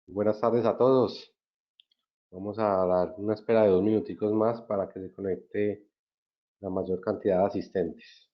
Buenas tardes a todos. Vamos a dar una espera de 2 minuticos más para que se conecte la mayor cantidad de asistentes.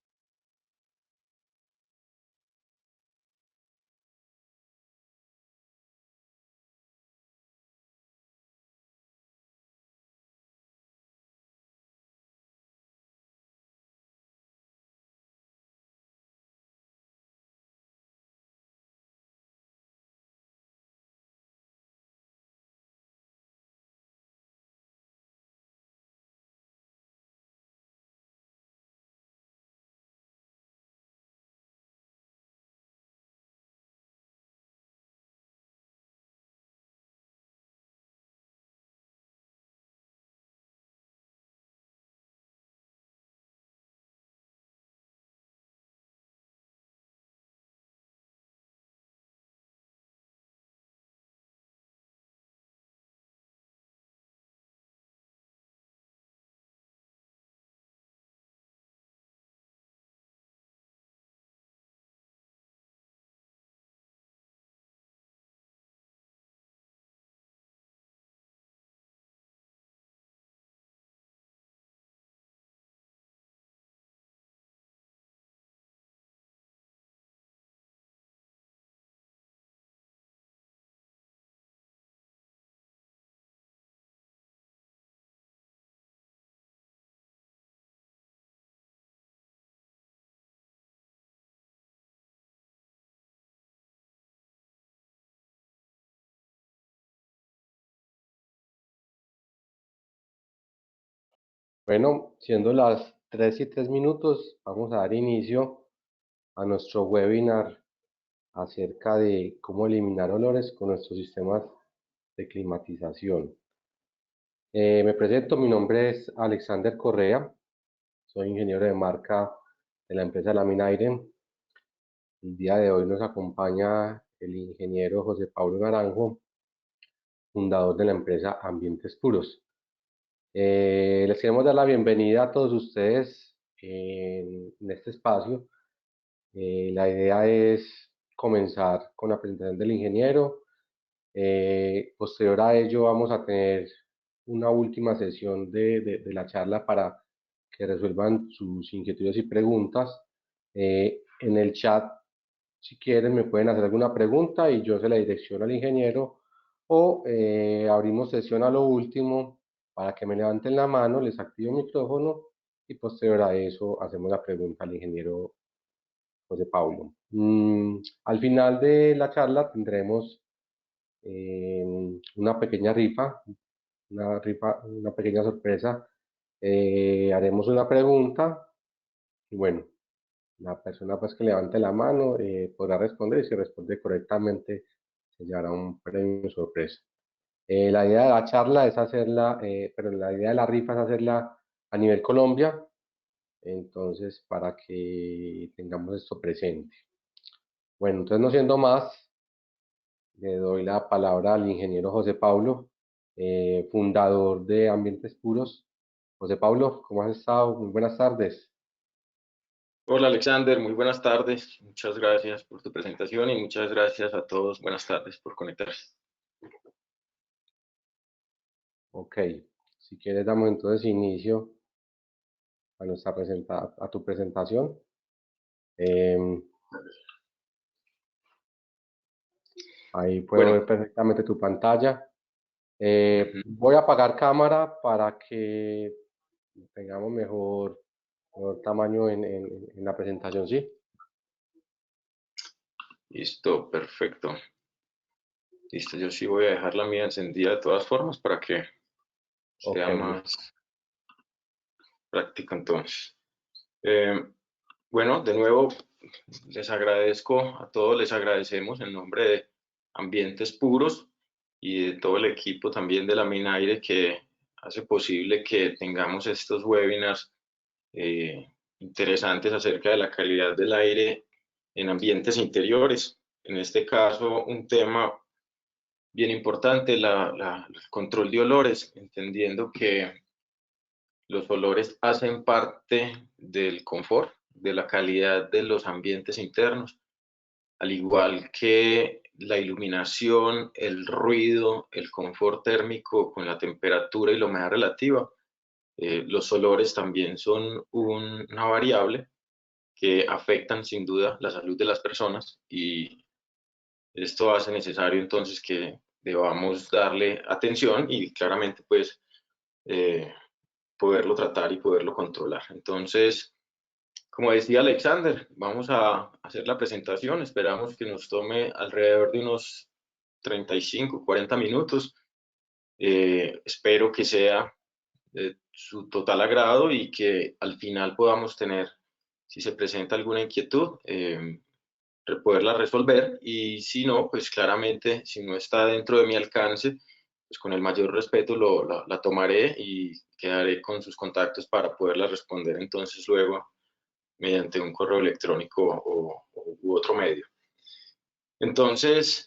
Bueno, siendo las 3:03, vamos a dar inicio a nuestro webinar acerca de cómo eliminar olores con nuestros sistemas de climatización. Me presento, mi nombre es Alexander Correa, soy ingeniero de marca de la empresa Laminaire. El día de hoy nos acompaña el ingeniero José Pablo Naranjo, fundador de la empresa Ambientes Puros. Les queremos dar la bienvenida a todos ustedes en este espacio. La idea es comenzar con la presentación del ingeniero. Posterior a ello vamos a tener una última sesión de la charla para que resuelvan sus inquietudes y preguntas. En el chat, si quieren, me pueden hacer alguna pregunta y yo se la direcciono al ingeniero, o abrimos sesión a lo último para que me levanten la mano, les activo el micrófono y posterior a eso hacemos la pregunta al ingeniero José Paulo. Al final de la charla tendremos una pequeña rifa, una pequeña sorpresa. Haremos una pregunta y bueno, la persona pues que levante la mano podrá responder, y si responde correctamente se llevará un premio sorpresa. La idea de la charla es hacerla, pero la idea de la rifa es hacerla a nivel Colombia, entonces para que tengamos esto presente. Bueno, entonces no siendo más, le doy la palabra al ingeniero José Pablo, fundador de Ambientes Puros. José Pablo, ¿cómo has estado? Muy buenas tardes. Hola Alexander, muy buenas tardes. Muchas gracias por tu presentación y muchas gracias a todos. Buenas tardes por conectarse. Ok, si quieres damos entonces inicio a tu presentación. Em, Ahí puedo Bueno, ver perfectamente tu pantalla. ujú, Voy a apagar cámara para que tengamos mejor tamaño en la presentación, ¿sí? listo, perfecto. Listo, yo sí voy a dejar la mía encendida de todas formas para que Ok, sea listo. más práctico entonces. Eh, bueno, de nuevo les agradezco a todos, les agradecemos en nombre de Ambientes Puros y de todo el equipo también de la Minaire que hace posible que tengamos estos webinars eh, interesantes acerca de la calidad del aire en ambientes interiores. En este caso, un tema bien importante, el control de olores, entendiendo que los olores hacen parte del confort, de la calidad de los ambientes internos, al igual que la iluminación, el ruido, el confort térmico con la temperatura y la humedad relativa. Los olores también son una variable que afectan sin duda la salud de las personas, y esto hace necesario entonces que debamos darle atención y claramente pues poderlo tratar y poderlo controlar. Entonces, como decía Alexander, vamos a hacer la presentación. Esperamos que nos tome alrededor de unos 35, 40 minutos. Espero que sea de su total agrado y que al final podamos tener, si se presenta alguna inquietud, poderla resolver, y si no, pues claramente, si no está dentro de mi alcance, pues con el mayor respeto la tomaré y quedaré con sus contactos para poderla responder entonces luego mediante un correo electrónico u otro medio. Entonces,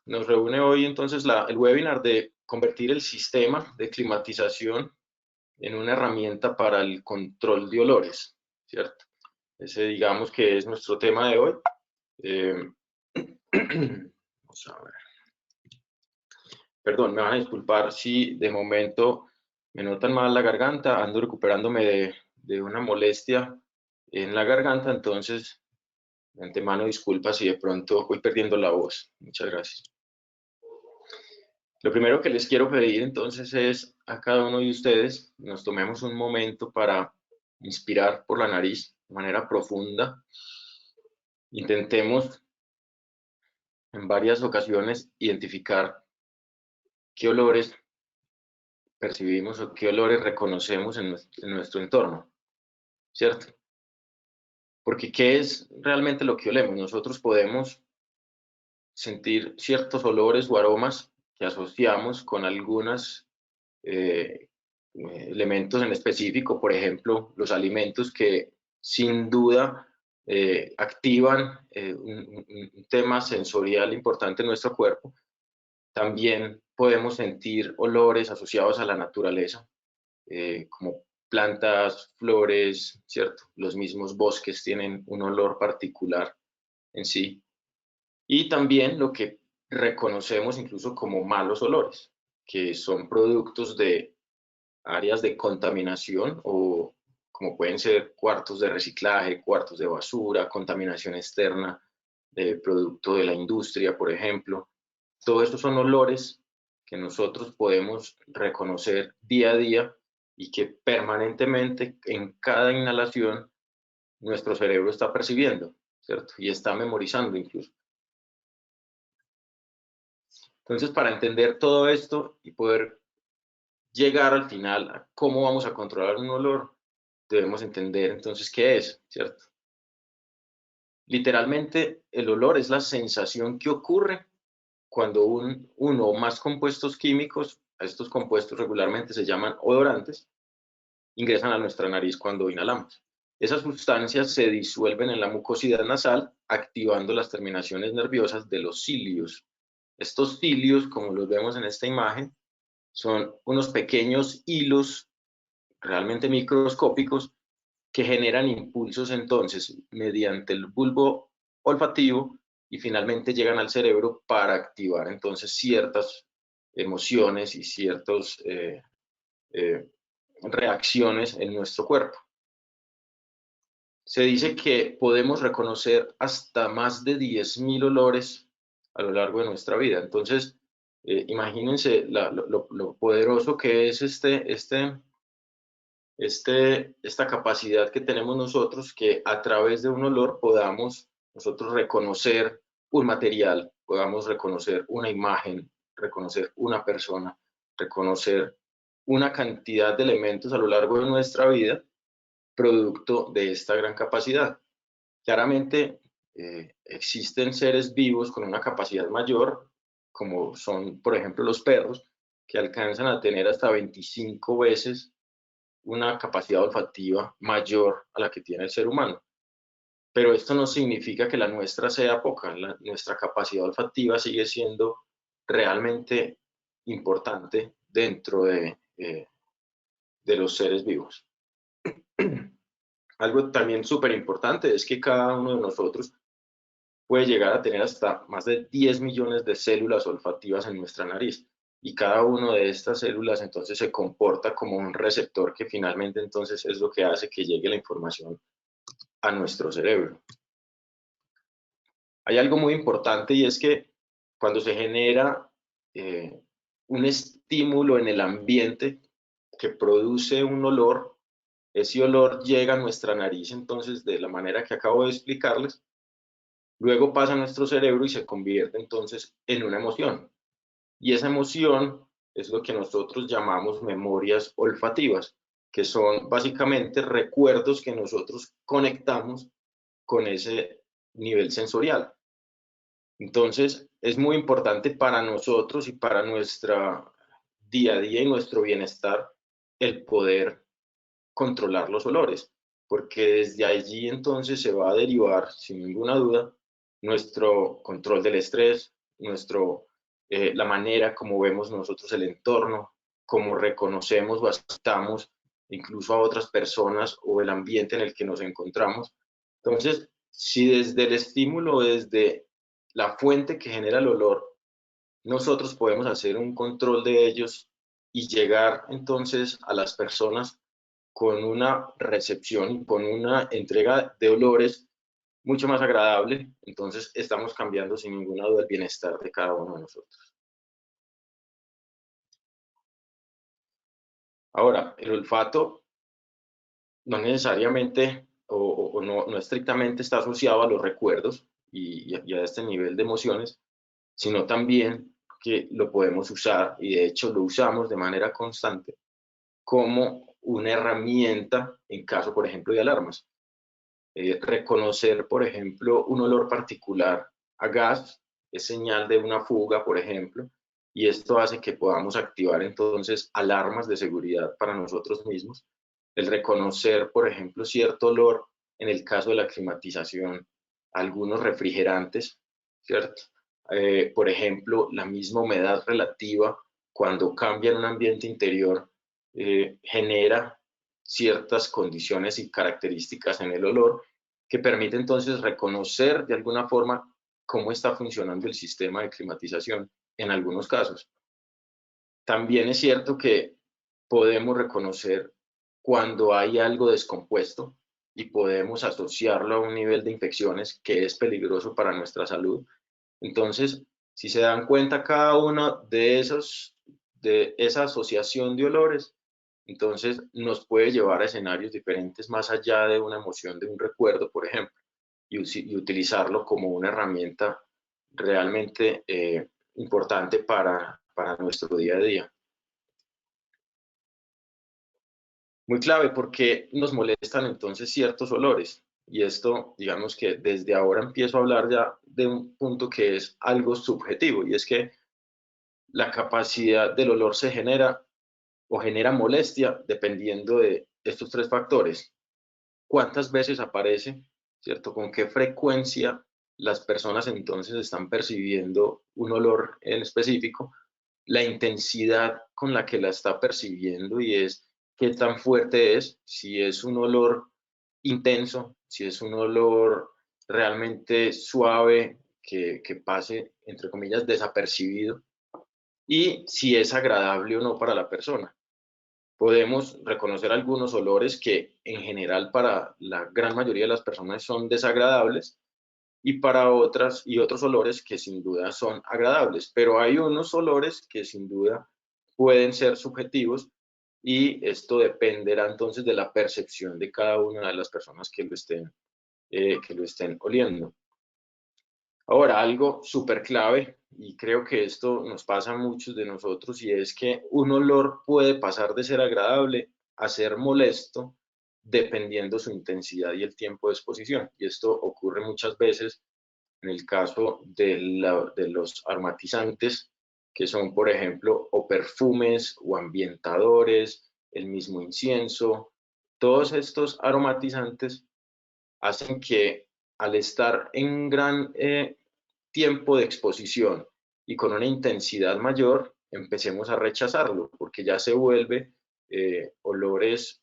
nos reúne hoy entonces el webinar de convertir el sistema de climatización en una herramienta para el control de olores, ¿cierto? Ese digamos que es nuestro tema de hoy. Vamos a ver. Perdón, me van a disculpar si de momento me notan mal la garganta, ando recuperándome de una molestia en la garganta, entonces de antemano disculpas si de pronto voy perdiendo la voz. Muchas gracias. Lo primero que les quiero pedir entonces es a cada uno de ustedes nos tomemos un momento para inspirar por la nariz de manera profunda. Intentemos en varias ocasiones identificar qué olores percibimos o qué olores reconocemos en nuestro entorno, ¿cierto? Porque ¿qué es realmente lo que olemos? Nosotros podemos sentir ciertos olores o aromas que asociamos con algunos elementos en específico, por ejemplo, los alimentos que sin duda activan un tema sensorial importante en nuestro cuerpo. También podemos sentir olores asociados a la naturaleza, como plantas, flores, ¿cierto? Los mismos bosques tienen un olor particular en sí. Y también lo que reconocemos incluso como malos olores, que son productos de áreas de contaminación, o como pueden ser cuartos de reciclaje, cuartos de basura, contaminación externa de producto de la industria, por ejemplo. Todo esto son olores que nosotros podemos reconocer día a día y que permanentemente en cada inhalación nuestro cerebro está percibiendo, ¿cierto? Y está memorizando incluso. Entonces, para entender todo esto y poder llegar al final a cómo vamos a controlar un olor, debemos entender entonces qué es, ¿cierto? Literalmente, el olor es la sensación que ocurre cuando uno o más compuestos químicos, a estos compuestos regularmente se llaman odorantes, ingresan a nuestra nariz cuando inhalamos. Esas sustancias se disuelven en la mucosidad nasal, activando las terminaciones nerviosas de los cilios. Estos cilios, como los vemos en esta imagen, son unos pequeños hilos realmente microscópicos que generan impulsos entonces mediante el bulbo olfativo y finalmente llegan al cerebro para activar entonces ciertas emociones y ciertas reacciones en nuestro cuerpo. Se dice que podemos reconocer hasta más de 10.000 olores a lo largo de nuestra vida. Entonces, imagínense lo poderoso que es esta capacidad que tenemos nosotros, que a través de un olor podamos nosotros reconocer un material, podamos reconocer una imagen, reconocer una persona, reconocer una cantidad de elementos a lo largo de nuestra vida, producto de esta gran capacidad. Claramente existen seres vivos con una capacidad mayor, como son, por ejemplo, los perros, que alcanzan a tener hasta 25 veces una capacidad olfativa mayor a la que tiene el ser humano. Pero esto no significa que la nuestra sea poca. Nuestra capacidad olfativa sigue siendo realmente importante dentro de los seres vivos. Algo también súper importante es que cada uno de nosotros puede llegar a tener hasta más de 10 millones de células olfativas en nuestra nariz. Y cada una de estas células entonces se comporta como un receptor que finalmente entonces es lo que hace que llegue la información a nuestro cerebro. Hay algo muy importante y es que cuando se genera un estímulo en el ambiente que produce un olor, ese olor llega a nuestra nariz entonces de la manera que acabo de explicarles, luego pasa a nuestro cerebro y se convierte entonces en una emoción. Y esa emoción es lo que nosotros llamamos memorias olfativas, que son básicamente recuerdos que nosotros conectamos con ese nivel sensorial. Entonces, es muy importante para nosotros y para nuestro día a día y nuestro bienestar el poder controlar los olores, porque desde allí entonces se va a derivar, sin ninguna duda, nuestro control del estrés, la manera como vemos nosotros el entorno, cómo reconocemos o aceptamos incluso a otras personas o el ambiente en el que nos encontramos. Entonces, si desde el estímulo, desde la fuente que genera el olor, nosotros podemos hacer un control de ellos y llegar entonces a las personas con una recepción y con una entrega de olores mucho más agradable, entonces estamos cambiando sin ninguna duda el bienestar de cada uno de nosotros. Ahora, el olfato no necesariamente o no estrictamente está asociado a los recuerdos y a este nivel de emociones, sino también que lo podemos usar, y de hecho lo usamos de manera constante, como una herramienta en caso, por ejemplo, de alarmas. Reconocer, por ejemplo, un olor particular a gas es señal de una fuga, por ejemplo, y esto hace que podamos activar entonces alarmas de seguridad para nosotros mismos. El reconocer, por ejemplo, cierto olor en el caso de la climatización, algunos refrigerantes, ¿cierto? Por ejemplo, la misma humedad relativa cuando cambia en un ambiente interior genera ciertas condiciones y características en el olor que permite entonces reconocer de alguna forma cómo está funcionando el sistema de climatización en algunos casos. También es cierto que podemos reconocer cuando hay algo descompuesto y podemos asociarlo a un nivel de infecciones que es peligroso para nuestra salud. Entonces, si se dan cuenta cada uno de esa asociación de olores, entonces nos puede llevar a escenarios diferentes más allá de una emoción, de un recuerdo, por ejemplo, y utilizarlo como una herramienta realmente importante para nuestro día a día. Muy clave porque nos molestan entonces ciertos olores. Y esto, digamos que desde ahora empiezo a hablar ya de un punto que es algo subjetivo, y es que la capacidad del olor se genera o genera molestia dependiendo de estos tres factores. ¿Cuántas veces aparece, cierto? ¿Con qué frecuencia las personas entonces están percibiendo un olor en específico? La intensidad con la que la está percibiendo, y es qué tan fuerte es, si es un olor intenso, si es un olor realmente suave, que pase, entre comillas, desapercibido, y si es agradable o no para la persona. Podemos reconocer algunos olores que en general para la gran mayoría de las personas son desagradables, y para otras y otros olores que sin duda son agradables, pero hay unos olores que sin duda pueden ser subjetivos, y esto dependerá entonces de la percepción de cada una de las personas que lo estén oliendo. Ahora, algo súper clave, y creo que esto nos pasa a muchos de nosotros, y es que un olor puede pasar de ser agradable a ser molesto dependiendo su intensidad y el tiempo de exposición. Y esto ocurre muchas veces en el caso de los aromatizantes, que son, por ejemplo, o perfumes o ambientadores, el mismo incienso. Todos estos aromatizantes hacen que, al estar en gran tiempo de exposición y con una intensidad mayor, empecemos a rechazarlo, porque ya se vuelve olores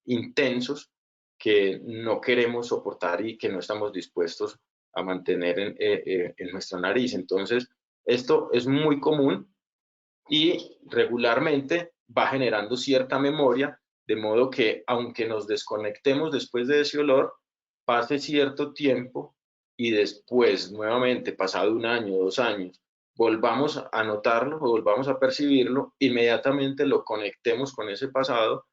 intensos que no queremos soportar y que no estamos dispuestos a mantener en nuestra nariz. Entonces, esto es muy común y regularmente va generando cierta memoria, de modo que aunque nos desconectemos después de ese olor, pase cierto tiempo y después, nuevamente, pasado 1 año, 2 años, volvamos a notarlo o volvamos a percibirlo, inmediatamente lo conectemos con ese pasado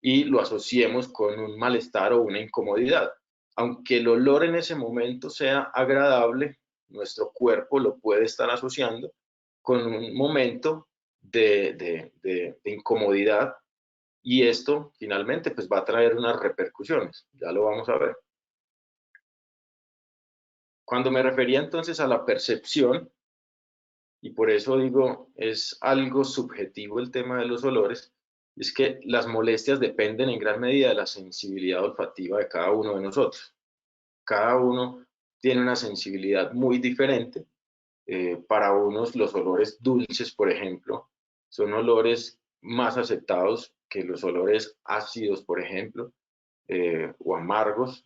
y lo asociemos con un malestar o una incomodidad. Aunque el olor en ese momento sea agradable, nuestro cuerpo lo puede estar asociando con un momento de incomodidad, y esto finalmente pues va a traer unas repercusiones, ya lo vamos a ver. Cuando me refería entonces a la percepción, y por eso digo, es algo subjetivo el tema de los olores, es que las molestias dependen en gran medida de la sensibilidad olfativa de cada uno de nosotros. Cada uno tiene una sensibilidad muy diferente. Para unos los olores dulces, por ejemplo, son olores más aceptados que los olores ácidos, por ejemplo, o amargos.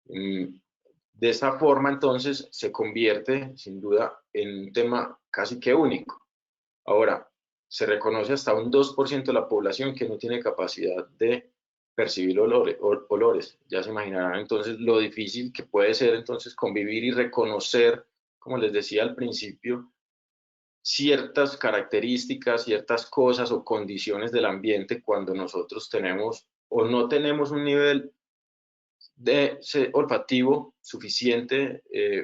De esa forma, entonces, se convierte, sin duda, en un tema casi que único. Ahora, se reconoce hasta un 2% de la población que no tiene capacidad de percibir olores. Ya se imaginarán entonces lo difícil que puede ser entonces convivir y reconocer, como les decía al principio, ciertas características, ciertas cosas o condiciones del ambiente cuando nosotros tenemos o no tenemos un nivel de olfativo suficiente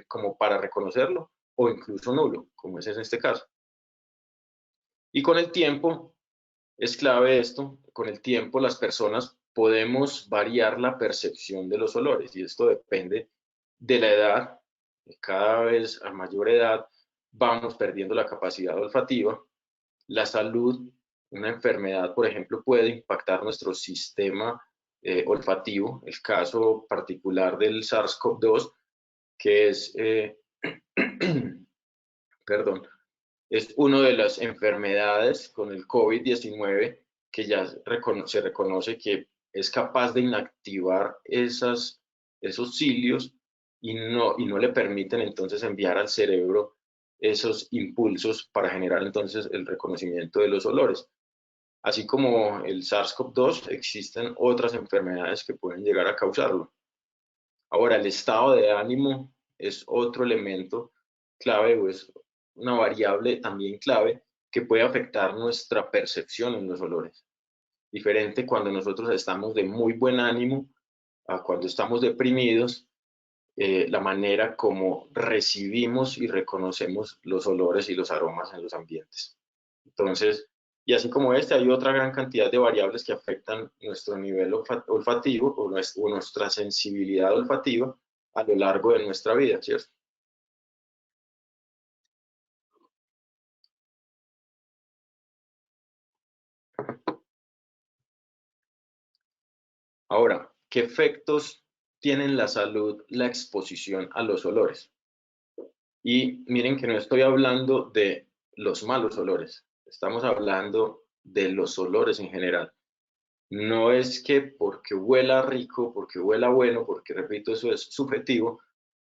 como para reconocerlo, o incluso nulo, como es en este caso. Y con el tiempo, es clave esto, con el tiempo las personas podemos variar la percepción de los olores, y esto depende de la edad. Cada vez a mayor edad vamos perdiendo la capacidad olfativa. La salud, una enfermedad, por ejemplo, puede impactar nuestro sistema olfativo. El caso particular del SARS-CoV-2, que es, perdón, es una de las enfermedades con el COVID-19 que ya se reconoce que es capaz de inactivar esos cilios y no le permiten entonces enviar al cerebro esos impulsos para generar entonces el reconocimiento de los olores. Así como el SARS-CoV-2, existen otras enfermedades que pueden llegar a causarlo. Ahora, el estado de ánimo es otro elemento clave, o es una variable también clave que puede afectar nuestra percepción en los olores. Diferente cuando nosotros estamos de muy buen ánimo a cuando estamos deprimidos, la manera como recibimos y reconocemos los olores y los aromas en los ambientes. Entonces, y así como hay otra gran cantidad de variables que afectan nuestro nivel olfativo o nuestra sensibilidad olfativa a lo largo de nuestra vida, ¿cierto? Ahora, ¿qué efectos tiene en la salud la exposición a los olores? Y miren que no estoy hablando de los malos olores, estamos hablando de los olores en general. No es que porque huela rico, porque huela bueno, porque repito, eso es subjetivo,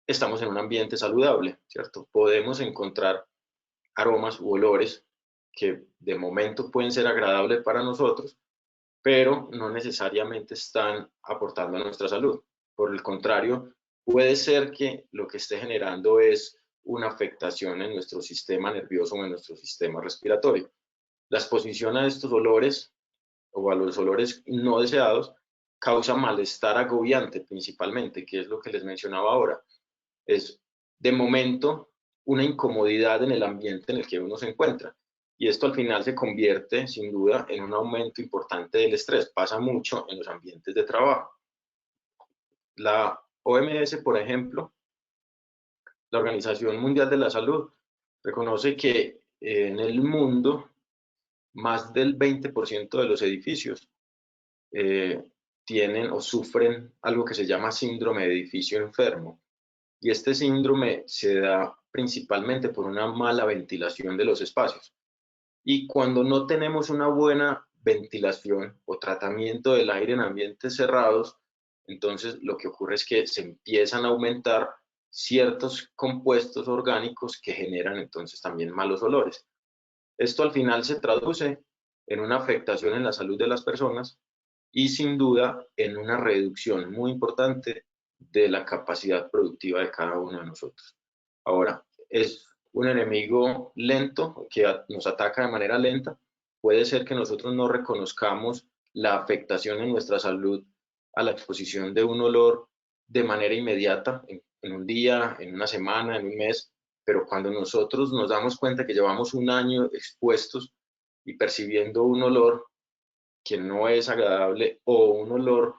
estamos en un ambiente saludable, ¿cierto? Podemos encontrar aromas u olores que de momento pueden ser agradables para nosotros, pero no necesariamente están aportando a nuestra salud. Por el contrario, puede ser que lo que esté generando es una afectación en nuestro sistema nervioso o en nuestro sistema respiratorio. La exposición a estos olores o a los olores no deseados causa malestar agobiante principalmente, que es lo que les mencionaba ahora. Es de momento una incomodidad en el ambiente en el que uno se encuentra. Y esto al final se convierte, sin duda, en un aumento importante del estrés. Pasa mucho en los ambientes de trabajo. La OMS, por ejemplo, la Organización Mundial de la Salud, reconoce que en el mundo más del 20% de los edificios tienen o sufren algo que se llama síndrome de edificio enfermo. Y este síndrome se da principalmente por una mala ventilación de los espacios. Y cuando no tenemos una buena ventilación o tratamiento del aire en ambientes cerrados, entonces lo que ocurre es que se empiezan a aumentar ciertos compuestos orgánicos que generan entonces también malos olores. Esto al final se traduce en una afectación en la salud de las personas y sin duda en una reducción muy importante de la capacidad productiva de cada uno de nosotros. Ahora, es un enemigo lento que nos ataca de manera lenta. Puede ser que nosotros no reconozcamos la afectación en nuestra salud a la exposición de un olor de manera inmediata, en un día, en una semana, en un mes, pero cuando nosotros nos damos cuenta que llevamos un año expuestos y percibiendo un olor que no es agradable o un olor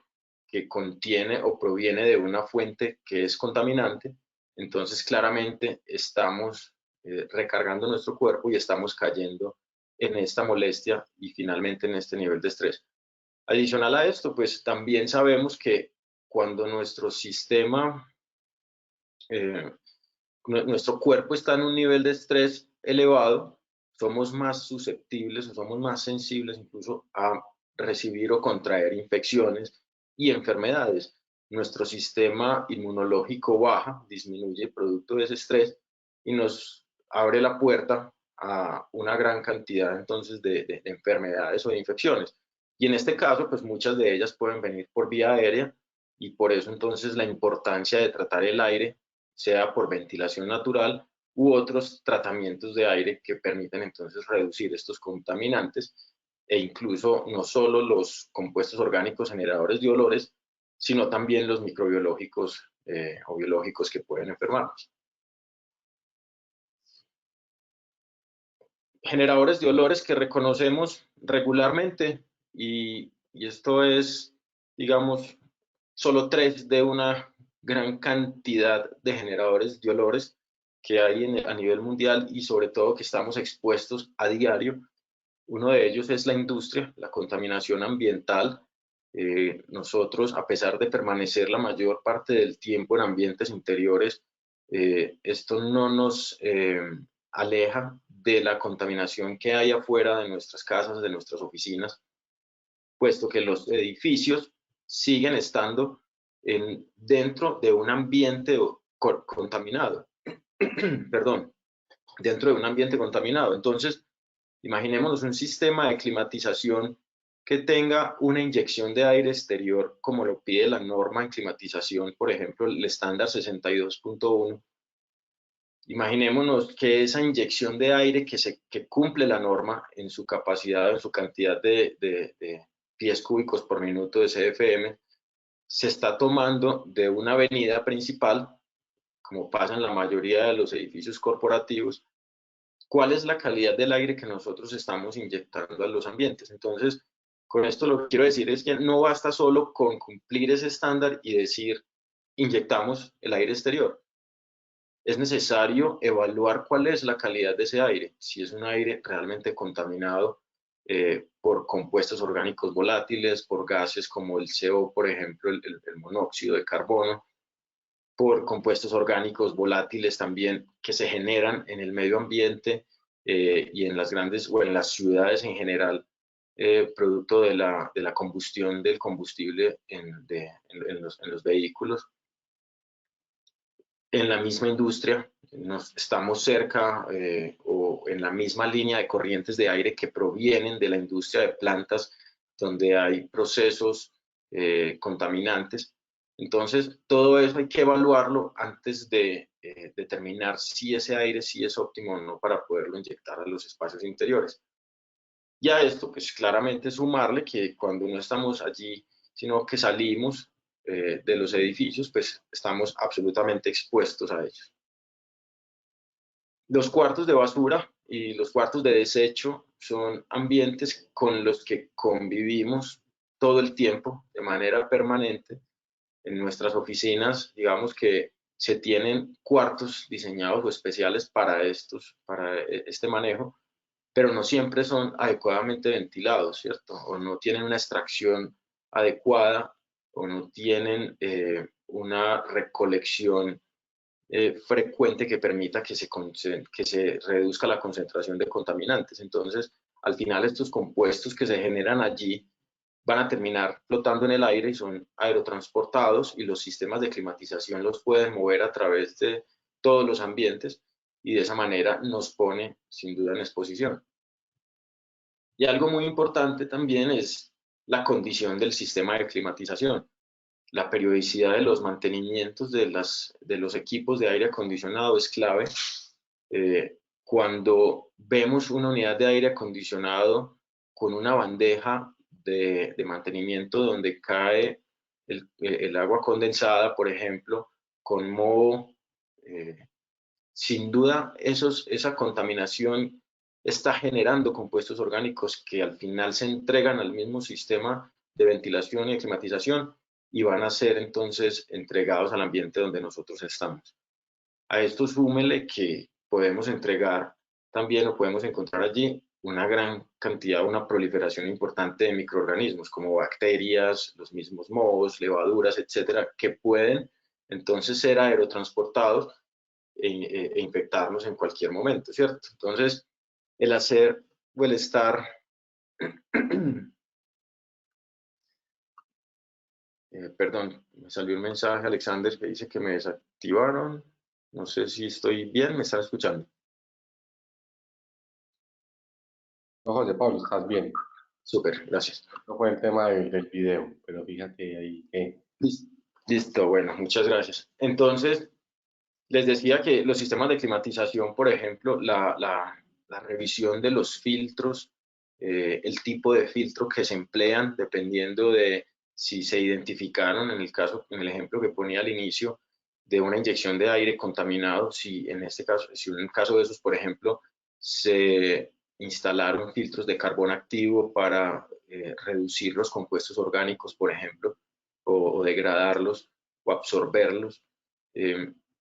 que contiene o proviene de una fuente que es contaminante, entonces claramente estamos recargando nuestro cuerpo y estamos cayendo en esta molestia y finalmente en este nivel de estrés. Adicional a esto, pues también sabemos que cuando nuestro sistema, nuestro cuerpo está en un nivel de estrés elevado, somos más susceptibles o somos más sensibles incluso a recibir o contraer infecciones y enfermedades. Nuestro sistema inmunológico baja, disminuye producto de ese estrés y nos abre la puerta a una gran cantidad entonces de enfermedades o de infecciones. Y en este caso, pues muchas de ellas pueden venir por vía aérea y por eso entonces la importancia de tratar el aire, sea por ventilación natural u otros tratamientos de aire que permiten entonces reducir estos contaminantes e incluso no solo los compuestos orgánicos generadores de olores, sino también los microbiológicos o biológicos que pueden enfermarnos. Generadores de olores que reconocemos regularmente y esto es, digamos, solo 3 de una gran cantidad de generadores de olores que hay a nivel mundial y sobre todo que estamos expuestos a diario. Uno de ellos es la industria, la contaminación ambiental. Nosotros, a pesar de permanecer la mayor parte del tiempo en ambientes interiores, esto no nos aleja de la contaminación que hay afuera de nuestras casas, de nuestras oficinas, puesto que los edificios siguen estando dentro de un ambiente contaminado. Perdón, dentro de un ambiente contaminado. Entonces, imaginémonos un sistema de climatización que tenga una inyección de aire exterior, como lo pide la norma en climatización, por ejemplo, el estándar 62.1. Imaginémonos que esa inyección de aire que cumple la norma en su capacidad, en su cantidad de pies cúbicos por minuto de CFM, se está tomando de una avenida principal, como pasa en la mayoría de los edificios corporativos. ¿Cuál es la calidad del aire que nosotros estamos inyectando a los ambientes? Entonces, con esto lo que quiero decir es que no basta solo con cumplir ese estándar y decir, inyectamos el aire exterior. Es necesario evaluar cuál es la calidad de ese aire, si es un aire realmente contaminado por compuestos orgánicos volátiles, por gases como el CO, por ejemplo, el monóxido de carbono, por compuestos orgánicos volátiles también que se generan en el medio ambiente y en las grandes o en las ciudades en general, producto de la combustión del combustible en los vehículos. En la misma industria, estamos cerca o en la misma línea de corrientes de aire que provienen de la industria de plantas donde hay procesos contaminantes. Entonces, todo eso hay que evaluarlo antes de determinar si ese aire sí es óptimo o no para poderlo inyectar a los espacios interiores. Y a esto, pues claramente sumarle que cuando no estamos allí, sino que salimos de los edificios, pues estamos absolutamente expuestos a ellos. Los cuartos de basura y los cuartos de desecho son ambientes con los que convivimos todo el tiempo, de manera permanente. En nuestras oficinas, digamos que se tienen cuartos diseñados o especiales para este manejo, pero no siempre son adecuadamente ventilados, ¿cierto? O no tienen una extracción adecuada o no tienen una recolección frecuente que permita que se reduzca la concentración de contaminantes. Entonces, al final estos compuestos que se generan allí van a terminar flotando en el aire y son aerotransportados, y los sistemas de climatización los pueden mover a través de todos los ambientes, y de esa manera nos pone sin duda en exposición. Y algo muy importante también es la condición del sistema de climatización. La periodicidad de los mantenimientos de los equipos de aire acondicionado es clave. Cuando vemos una unidad de aire acondicionado con una bandeja de mantenimiento donde cae el agua condensada, por ejemplo, con moho, sin duda esa contaminación está generando compuestos orgánicos que al final se entregan al mismo sistema de ventilación y de climatización, y van a ser entonces entregados al ambiente donde nosotros estamos. A esto súmele que podemos entregar también, o podemos encontrar allí, una gran cantidad, una proliferación importante de microorganismos como bacterias, los mismos mohos, levaduras, etcétera, que pueden entonces ser aerotransportados e infectarnos en cualquier momento, ¿cierto? Entonces, el hacer o el estar perdón, me salió un mensaje, Alexander, que dice que me desactivaron. No sé si estoy bien, ¿me están escuchando? No, José Pablo, estás bien. Súper, gracias. No fue el tema del video, pero fíjate ahí que... Listo, bueno, muchas gracias. Entonces, les decía que los sistemas de climatización, por ejemplo, la revisión de los filtros, el tipo de filtro que se emplean, dependiendo de si se identificaron, en el ejemplo que ponía al inicio, de una inyección de aire contaminado, si en un caso de esos, por ejemplo, se instalaron filtros de carbón activo para reducir los compuestos orgánicos, por ejemplo, o degradarlos o absorberlos.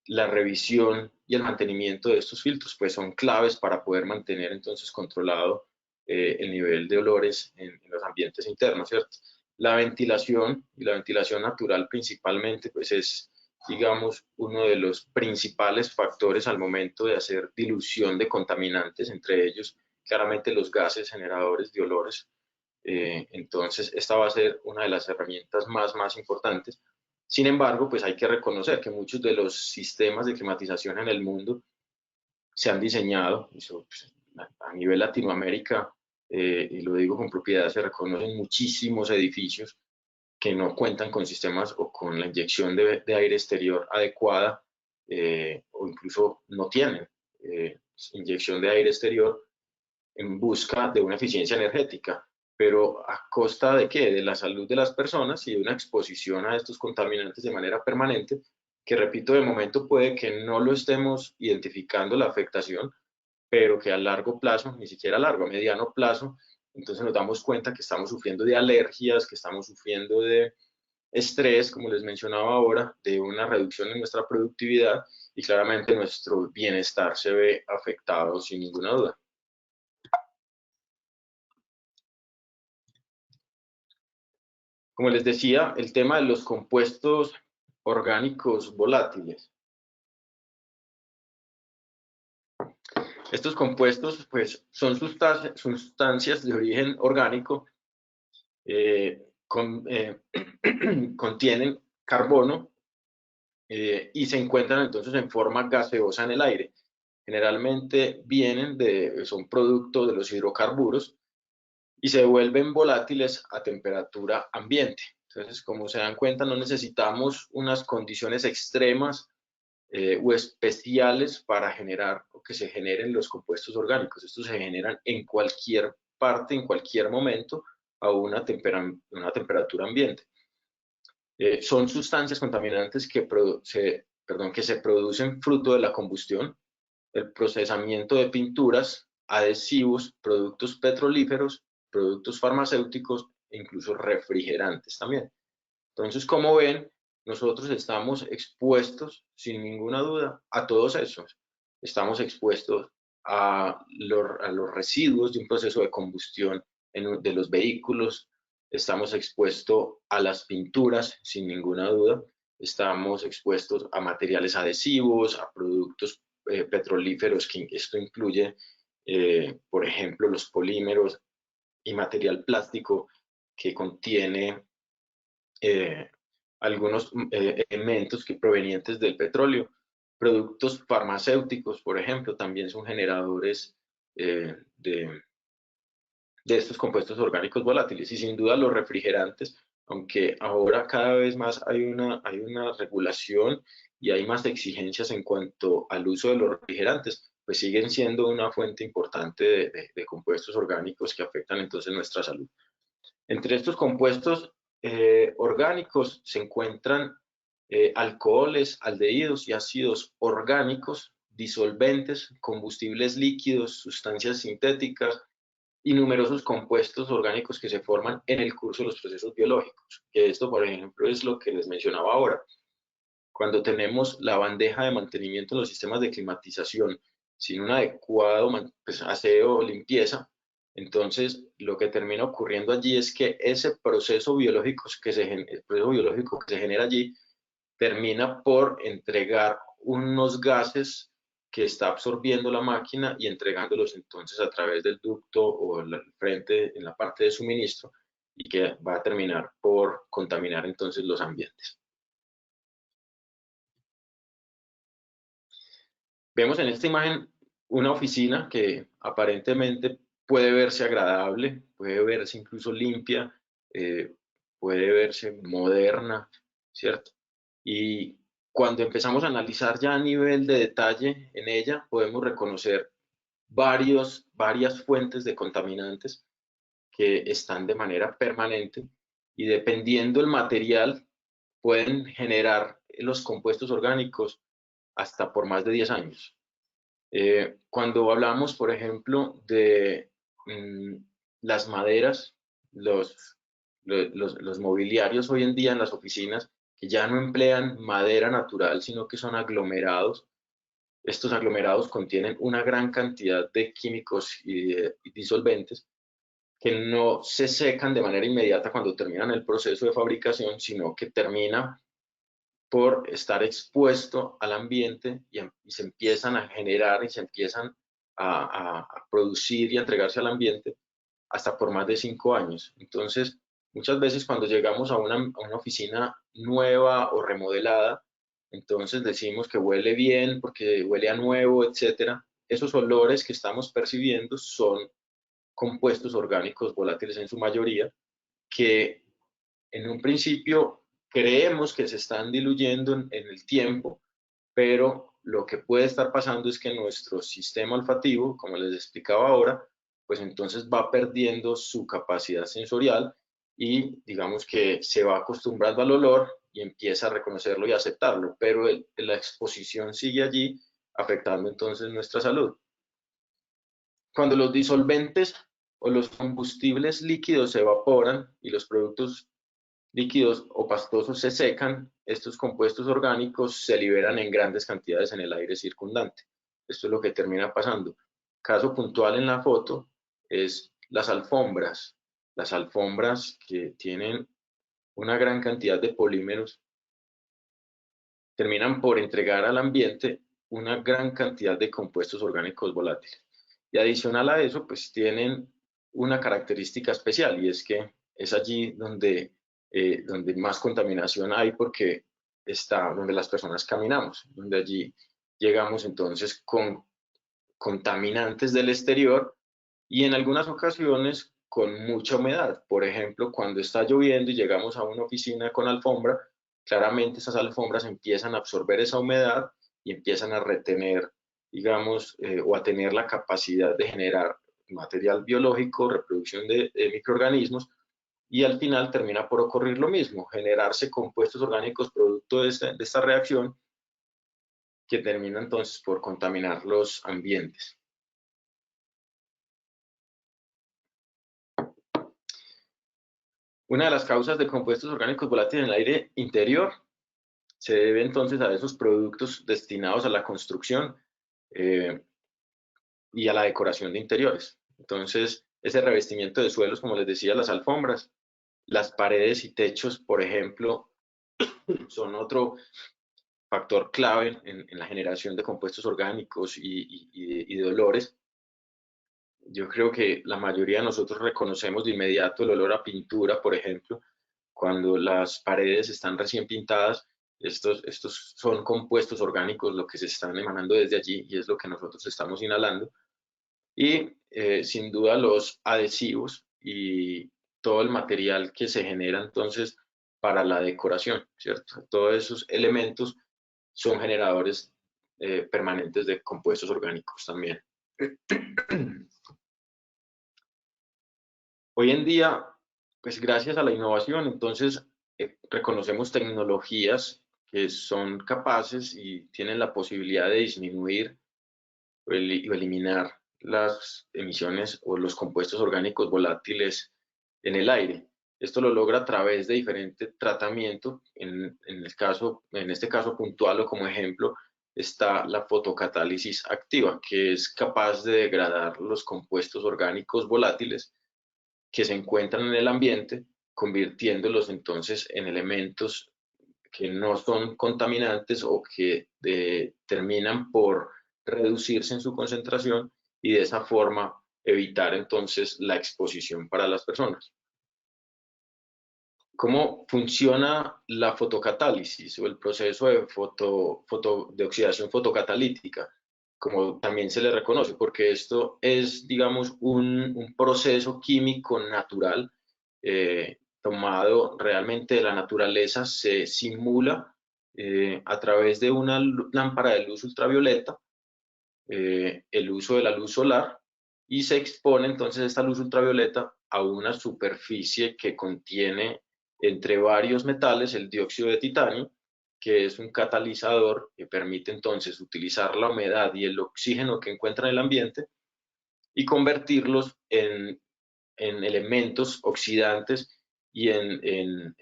La revisión y el mantenimiento de estos filtros pues son claves para poder mantener entonces controlado el nivel de olores en los ambientes internos, ¿cierto? La ventilación, y la ventilación natural principalmente, pues es, digamos, uno de los principales factores al momento de hacer dilución de contaminantes, entre ellos claramente los gases generadores de olores. Entonces, esta va a ser una de las herramientas más importantes. Sin embargo, pues hay que reconocer que muchos de los sistemas de climatización en el mundo se han diseñado, pues, a nivel Latinoamérica, y lo digo con propiedad, se reconocen muchísimos edificios que no cuentan con sistemas o con la inyección de aire exterior adecuada, o incluso no tienen inyección de aire exterior en busca de una eficiencia energética. Pero ¿a costa de qué? De la salud de las personas y de una exposición a estos contaminantes de manera permanente, que repito, de momento puede que no lo estemos identificando la afectación, pero que a largo plazo, ni siquiera a largo, a mediano plazo, entonces nos damos cuenta que estamos sufriendo de alergias, que estamos sufriendo de estrés, como les mencionaba ahora, de una reducción en nuestra productividad, y claramente nuestro bienestar se ve afectado sin ninguna duda. Como les decía, el tema de los compuestos orgánicos volátiles. Estos compuestos, pues, son sustancias de origen orgánico, contienen carbono, y se encuentran entonces en forma gaseosa en el aire. Generalmente son producto de los hidrocarburos, y se vuelven volátiles a temperatura ambiente. Entonces, como se dan cuenta, no necesitamos unas condiciones extremas o especiales para generar o que se generen los compuestos orgánicos. Estos se generan en cualquier parte, en cualquier momento, a una temperatura ambiente. Son sustancias contaminantes que se producen fruto de la combustión, el procesamiento de pinturas, adhesivos, productos petrolíferos, productos farmacéuticos e incluso refrigerantes también. Entonces, como ven, nosotros estamos expuestos, sin ninguna duda, a todos esos. Estamos expuestos a los residuos de un proceso de combustión de los vehículos, estamos expuestos a las pinturas, sin ninguna duda, estamos expuestos a materiales adhesivos, a productos petrolíferos, que esto incluye, por ejemplo, los polímeros y material plástico, que contiene algunos elementos provenientes del petróleo. Productos farmacéuticos, por ejemplo, también son generadores de estos compuestos orgánicos volátiles, y sin duda los refrigerantes, aunque ahora cada vez más hay una regulación y hay más exigencias en cuanto al uso de los refrigerantes, pues siguen siendo una fuente importante de compuestos orgánicos que afectan entonces nuestra salud. Entre estos compuestos orgánicos se encuentran alcoholes, aldehídos y ácidos orgánicos, disolventes, combustibles líquidos, sustancias sintéticas y numerosos compuestos orgánicos que se forman en el curso de los procesos biológicos. Que esto, por ejemplo, es lo que les mencionaba ahora. Cuando tenemos la bandeja de mantenimiento en los sistemas de climatización sin un adecuado pues, aseo o limpieza, entonces lo que termina ocurriendo allí es que ese proceso biológico el proceso biológico que se genera allí termina por entregar unos gases que está absorbiendo la máquina y entregándolos entonces a través del ducto o en la parte de suministro, y que va a terminar por contaminar entonces los ambientes. Vemos en esta imagen una oficina que aparentemente puede verse agradable, puede verse incluso limpia, puede verse moderna, ¿cierto? Y cuando empezamos a analizar ya a nivel de detalle en ella, podemos reconocer varias fuentes de contaminantes que están de manera permanente, y dependiendo del material pueden generar los compuestos orgánicos hasta por más de 10 años. Cuando hablamos, por ejemplo, de las maderas, los mobiliarios hoy en día en las oficinas, que ya no emplean madera natural, sino que son aglomerados. Estos aglomerados contienen una gran cantidad de químicos y disolventes que no se secan de manera inmediata cuando terminan el proceso de fabricación, sino que termina por estar expuesto al ambiente y se empiezan a generar y se empiezan a producir y a entregarse al ambiente hasta por más de 5 años. Entonces, muchas veces cuando llegamos a una oficina nueva o remodelada, entonces decimos que huele bien porque huele a nuevo, etcétera. Esos olores que estamos percibiendo son compuestos orgánicos volátiles en su mayoría, que en un principio creemos que se están diluyendo en el tiempo, pero lo que puede estar pasando es que nuestro sistema olfativo, como les explicaba ahora, pues entonces va perdiendo su capacidad sensorial y digamos que se va acostumbrando al olor y empieza a reconocerlo y aceptarlo, pero la exposición sigue allí afectando entonces nuestra salud. Cuando los disolventes o los combustibles líquidos se evaporan y los productos líquidos o pastosos se secan, estos compuestos orgánicos se liberan en grandes cantidades en el aire circundante. Esto es lo que termina pasando. Caso puntual en la foto es las alfombras. Las alfombras que tienen una gran cantidad de polímeros terminan por entregar al ambiente una gran cantidad de compuestos orgánicos volátiles. Y adicional a eso, pues tienen una característica especial, y es que es allí donde más contaminación hay, porque está donde las personas caminamos, donde allí llegamos entonces con contaminantes del exterior y en algunas ocasiones con mucha humedad. Por ejemplo, cuando está lloviendo y llegamos a una oficina con alfombra, claramente esas alfombras empiezan a absorber esa humedad y empiezan a retener, digamos, o a tener la capacidad de generar material biológico, reproducción de microorganismos, y al final termina por ocurrir lo mismo, generarse compuestos orgánicos producto de esta reacción, que termina entonces por contaminar los ambientes. Una de las causas de compuestos orgánicos volátiles en el aire interior se debe entonces a esos productos destinados a la construcción y a la decoración de interiores. Entonces, ese revestimiento de suelos, como les decía, las alfombras, las paredes y techos, por ejemplo, son otro factor clave en la generación de compuestos orgánicos y de olores. Yo creo que la mayoría de nosotros reconocemos de inmediato el olor a pintura, por ejemplo, cuando las paredes están recién pintadas. Estos son compuestos orgánicos lo que se están emanando desde allí y es lo que nosotros estamos inhalando. Y sin duda los adhesivos y todo el material que se genera entonces para la decoración, ¿cierto? Todos esos elementos son generadores permanentes de compuestos orgánicos también. Hoy en día, pues gracias a la innovación, entonces reconocemos tecnologías que son capaces y tienen la posibilidad de disminuir o eliminar las emisiones o los compuestos orgánicos volátiles en el aire. Esto lo logra a través de diferentes tratamientos. En este caso puntual o como ejemplo está la fotocatálisis activa, que es capaz de degradar los compuestos orgánicos volátiles que se encuentran en el ambiente, convirtiéndolos entonces en elementos que no son contaminantes o que terminan por reducirse en su concentración y de esa forma evitar entonces la exposición para las personas. ¿Cómo funciona la fotocatálisis o el proceso de oxidación fotocatalítica? Como también se le reconoce, porque esto es, digamos, un proceso químico natural tomado realmente de la naturaleza, se simula a través de una lámpara de luz ultravioleta, el uso de la luz solar, y se expone entonces esta luz ultravioleta a una superficie que contiene entre varios metales el dióxido de titanio, que es un catalizador que permite entonces utilizar la humedad y el oxígeno que encuentra en el ambiente y convertirlos en elementos oxidantes y en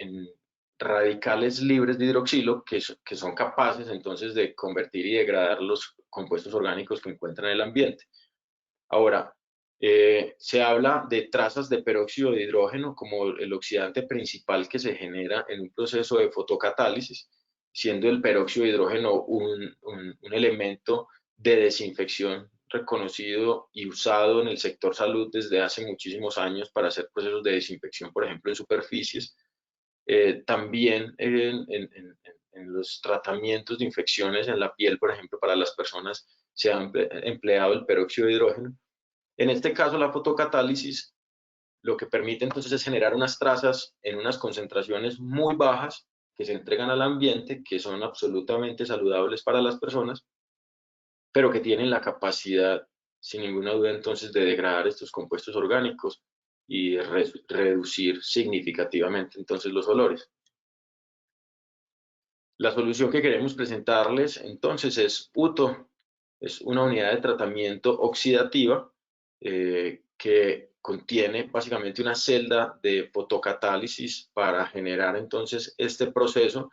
radicales libres de hidroxilo que son capaces entonces de convertir y degradar los compuestos orgánicos que encuentran en el ambiente. Ahora, se habla de trazas de peróxido de hidrógeno como el oxidante principal que se genera en un proceso de fotocatálisis, siendo el peróxido de hidrógeno un elemento de desinfección reconocido y usado en el sector salud desde hace muchísimos años para hacer procesos de desinfección, por ejemplo, en superficies. También en los tratamientos de infecciones en la piel, por ejemplo, para las personas se ha empleado el peróxido de hidrógeno. En este caso, la fotocatálisis lo que permite entonces es generar unas trazas en unas concentraciones muy bajas que se entregan al ambiente, que son absolutamente saludables para las personas, pero que tienen la capacidad, sin ninguna duda, entonces de degradar estos compuestos orgánicos y reducir significativamente entonces los olores. La solución que queremos presentarles entonces es UTO, es una unidad de tratamiento oxidativa que contiene básicamente una celda de fotocatálisis para generar entonces este proceso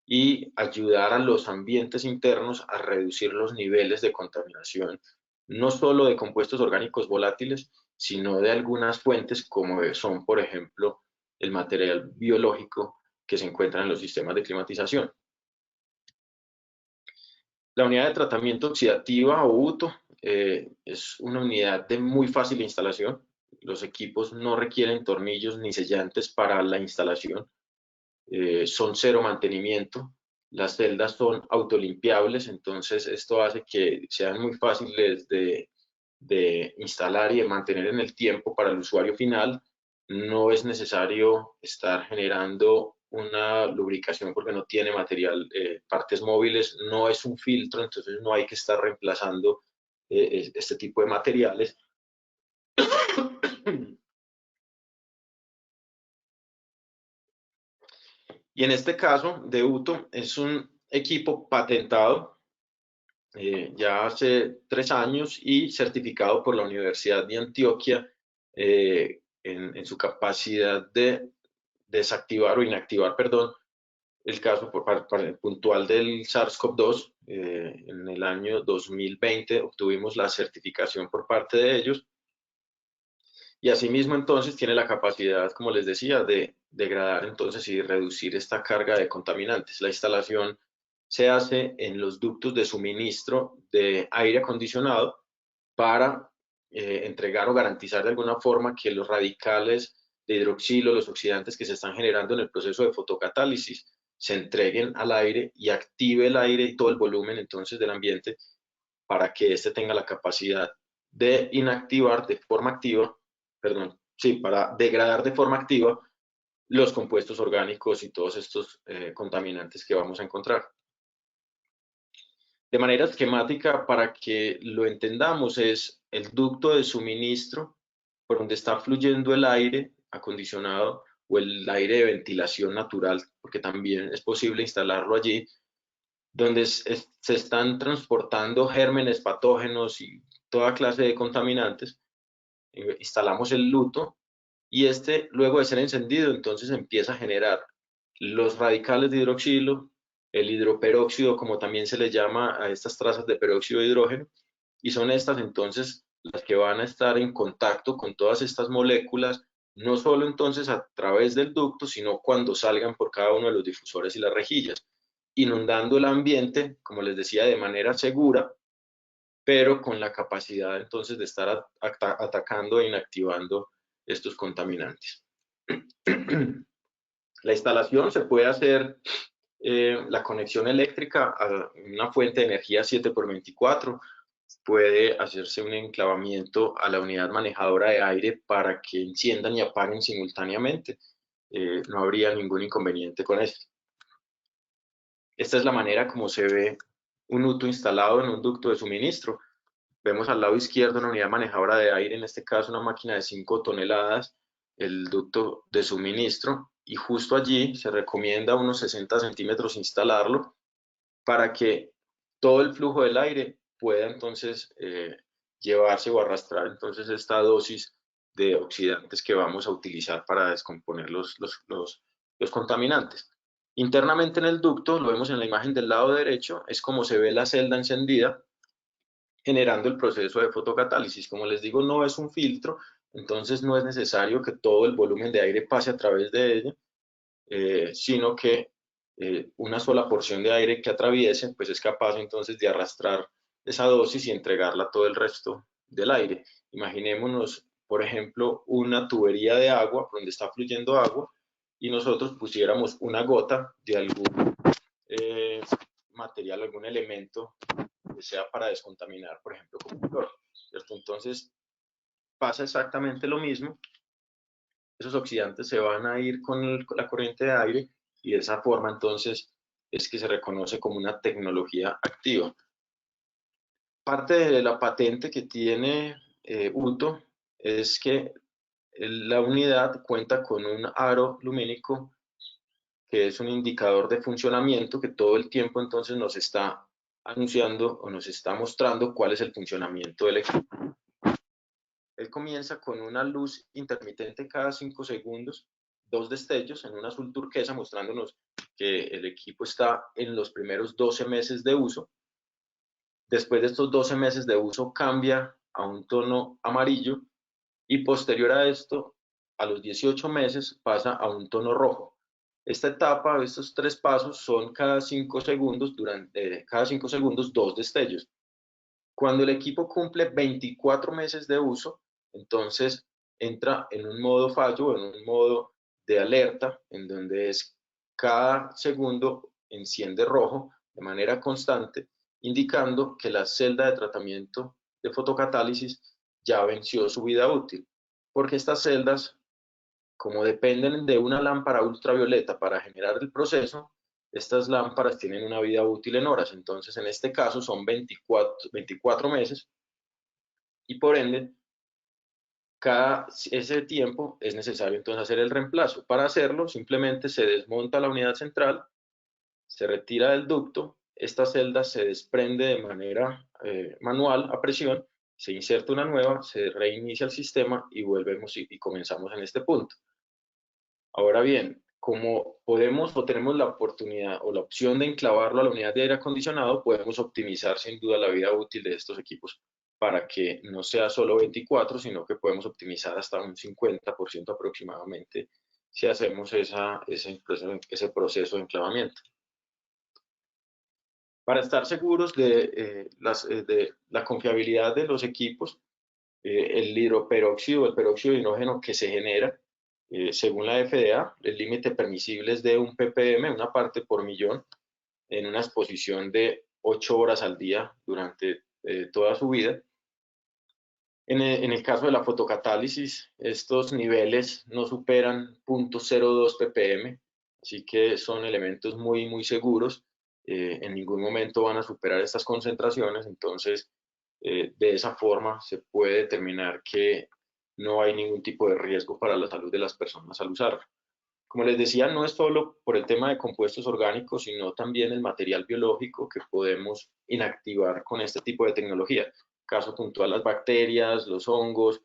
y ayudar a los ambientes internos a reducir los niveles de contaminación, no solo de compuestos orgánicos volátiles, sino de algunas fuentes como son, por ejemplo, el material biológico que se encuentra en los sistemas de climatización. La unidad de tratamiento oxidativa o UTO es una unidad de muy fácil instalación. Los equipos no requieren tornillos ni sellantes para la instalación. Son cero mantenimiento. Las celdas son autolimpiables, entonces esto hace que sean muy fáciles de instalar y de mantener en el tiempo para el usuario final. No es necesario estar generando una lubricación porque no tiene material, partes móviles, no es un filtro, entonces no hay que estar reemplazando este tipo de materiales. Y en este caso de UTO es un equipo patentado ya hace 3 años y certificado por la Universidad de Antioquia en su capacidad de desactivar o inactivar, perdón, el caso puntual del SARS-CoV-2. En el año 2020 obtuvimos la certificación por parte de ellos y asimismo entonces tiene la capacidad, como les decía, de degradar entonces y reducir esta carga de contaminantes. La instalación se hace en los ductos de suministro de aire acondicionado para entregar o garantizar de alguna forma que los radicales de hidroxilo, los oxidantes que se están generando en el proceso de fotocatálisis, se entreguen al aire y active el aire y todo el volumen entonces del ambiente para que éste tenga la capacidad de inactivar de forma activa, perdón, sí, para degradar de forma activa los compuestos orgánicos y todos estos contaminantes que vamos a encontrar. De manera esquemática, para que lo entendamos, es el ducto de suministro por donde está fluyendo el aire acondicionado o el aire de ventilación natural, porque también es posible instalarlo allí, donde se están transportando gérmenes, patógenos y toda clase de contaminantes. Instalamos el luto y este, luego de ser encendido, entonces empieza a generar los radicales de hidroxilo, el hidroperóxido, como también se le llama a estas trazas de peróxido de hidrógeno, y son estas entonces las que van a estar en contacto con todas estas moléculas, no solo entonces a través del ducto, sino cuando salgan por cada uno de los difusores y las rejillas, inundando el ambiente, como les decía, de manera segura, pero con la capacidad entonces de estar atacando e inactivando estos contaminantes. La instalación se puede hacer, la conexión eléctrica a una fuente de energía 7x24, puede hacerse un enclavamiento a la unidad manejadora de aire para que enciendan y apaguen simultáneamente. No habría ningún inconveniente con esto. Esta es la manera como se ve un UTO instalado en un ducto de suministro. Vemos al lado izquierdo una unidad manejadora de aire, en este caso una máquina de 5 toneladas, el ducto de suministro, y justo allí se recomienda unos 60 centímetros instalarlo para que todo el flujo del aire pueda entonces llevarse o arrastrar entonces esta dosis de oxidantes que vamos a utilizar para descomponer los contaminantes. Internamente en el ducto, lo vemos en la imagen del lado derecho, es como se ve la celda encendida generando el proceso de fotocatálisis. Como les digo, no es un filtro, entonces no es necesario que todo el volumen de aire pase a través de ella, sino que una sola porción de aire que atraviese, pues es capaz entonces de arrastrar esa dosis y entregarla a todo el resto del aire. Imaginémonos, por ejemplo, una tubería de agua donde está fluyendo agua y nosotros pusiéramos una gota de algún material, algún elemento que sea para descontaminar, por ejemplo, como cloro, ¿cierto? Entonces pasa exactamente lo mismo. Esos oxidantes se van a ir con la corriente de aire y de esa forma entonces es que se reconoce como una tecnología activa. Parte de la patente que tiene UTO es que la unidad cuenta con un aro lumínico que es un indicador de funcionamiento que todo el tiempo entonces nos está anunciando o nos está mostrando cuál es el funcionamiento del equipo. Él comienza con una luz intermitente cada 5 segundos, 2 destellos en un azul turquesa mostrándonos que el equipo está en los primeros 12 meses de uso. Después de estos 12 meses de uso cambia a un tono amarillo y posterior a esto, a los 18 meses pasa a un tono rojo. Esta etapa, estos 3 pasos son cada 5 segundos, cada 5 segundos 2 destellos. Cuando el equipo cumple 24 meses de uso, entonces entra en un modo fallo, en un modo de alerta, en donde es cada segundo enciende rojo de manera constante, indicando que la celda de tratamiento de fotocatálisis ya venció su vida útil, porque estas celdas, como dependen de una lámpara ultravioleta para generar el proceso, estas lámparas tienen una vida útil en horas. Entonces, en este caso son 24 meses y por ende, cada ese tiempo es necesario entonces hacer el reemplazo. Para hacerlo, simplemente se desmonta la unidad central, se retira del ducto, esta celda se desprende de manera manual a presión, se inserta una nueva, se reinicia el sistema y volvemos y comenzamos en este punto. Ahora bien, como podemos o tenemos la oportunidad o la opción de enclavarlo a la unidad de aire acondicionado, podemos optimizar sin duda la vida útil de estos equipos para que no sea solo 24, sino que podemos optimizar hasta un 50% aproximadamente si hacemos ese proceso de enclavamiento. Para estar seguros de la confiabilidad de los equipos, el hidroperóxido, el peróxido de hidrógeno que se genera, según la FDA, el límite permisible es de 1 ppm, una parte por millón, en una exposición de 8 horas al día durante toda su vida. En el caso de la fotocatálisis, estos niveles no superan 0.02 ppm, así que son elementos muy, muy seguros. En ningún momento van a superar estas concentraciones, entonces de esa forma se puede determinar que no hay ningún tipo de riesgo para la salud de las personas al usarlo. Como les decía, no es solo por el tema de compuestos orgánicos, sino también el material biológico que podemos inactivar con este tipo de tecnología. Caso puntual, las bacterias, los hongos,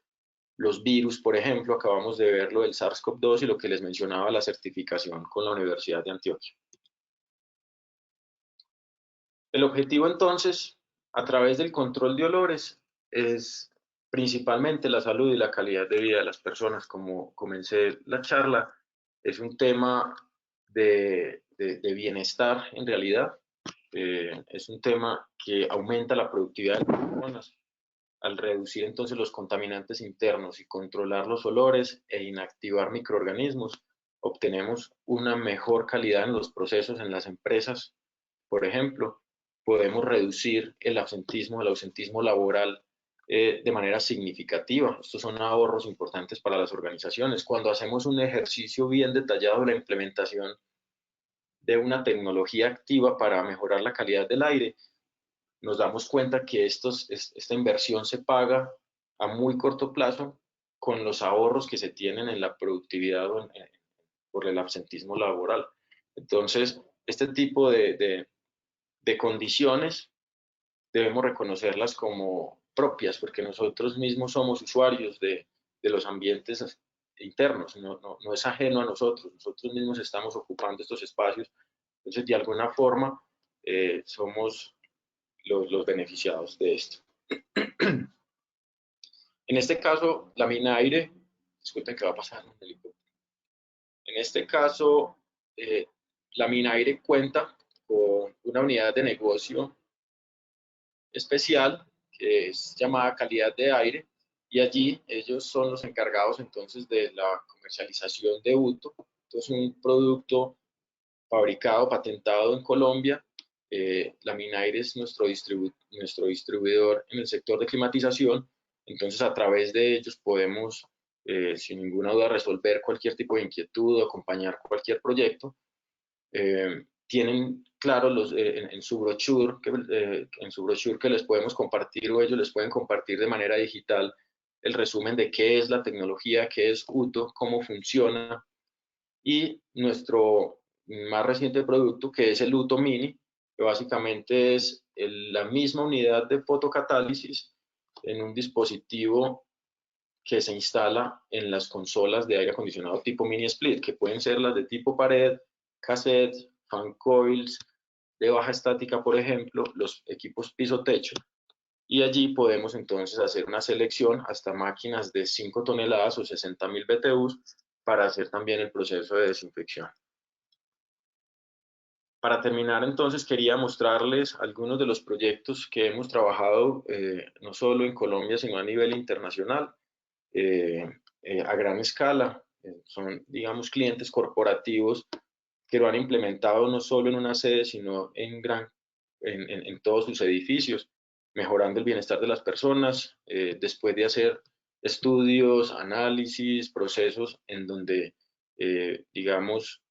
los virus, por ejemplo, acabamos de ver lo del SARS-CoV-2 y lo que les mencionaba la certificación con la Universidad de Antioquia. El objetivo entonces, a través del control de olores, es principalmente la salud y la calidad de vida de las personas. Como comencé la charla, es un tema de bienestar en realidad. Es un tema que aumenta la productividad de las personas al reducir entonces los contaminantes internos y controlar los olores e inactivar microorganismos. Obtenemos una mejor calidad en los procesos en las empresas. Por ejemplo, podemos reducir el ausentismo laboral de manera significativa. Estos son ahorros importantes para las organizaciones. Cuando hacemos un ejercicio bien detallado de la implementación de una tecnología activa para mejorar la calidad del aire, nos damos cuenta que esta inversión se paga a muy corto plazo con los ahorros que se tienen en la productividad por el absentismo laboral. Entonces, este tipo de condiciones debemos reconocerlas como propias, porque nosotros mismos somos usuarios de los ambientes internos, no es ajeno a nosotros mismos estamos ocupando estos espacios, entonces de alguna forma somos los beneficiados de esto. En este caso, la mina aire, disculpen que va a pasar un helicóptero. En este caso, la mina aire cuenta con una unidad de negocio especial que es llamada calidad de aire, y allí ellos son los encargados entonces de la comercialización de UTO. Entonces, un producto fabricado, patentado en Colombia. La Minaire es nuestro distribuidor en el sector de climatización, entonces a través de ellos podemos, sin ninguna duda, resolver cualquier tipo de inquietud o acompañar cualquier proyecto. Tienen claro en su brochure que les podemos compartir, o ellos les pueden compartir de manera digital el resumen de qué es la tecnología, qué es UTO, cómo funciona, y nuestro más reciente producto, que es el UTO Mini, que básicamente es la misma unidad de fotocatálisis en un dispositivo que se instala en las consolas de aire acondicionado tipo mini split, que pueden ser las de tipo pared, cassette, fan coils, de baja estática, por ejemplo, los equipos piso-techo. Y allí podemos entonces hacer una selección hasta máquinas de 5 toneladas o 60.000 BTUs para hacer también el proceso de desinfección. Para terminar, entonces, quería mostrarles algunos de los proyectos que hemos trabajado no solo en Colombia, sino a nivel internacional, a gran escala. Son, digamos, clientes corporativos que lo han implementado no solo en una sede, sino en todos sus edificios, mejorando el bienestar de las personas, después de hacer estudios, análisis, procesos en donde, digamos,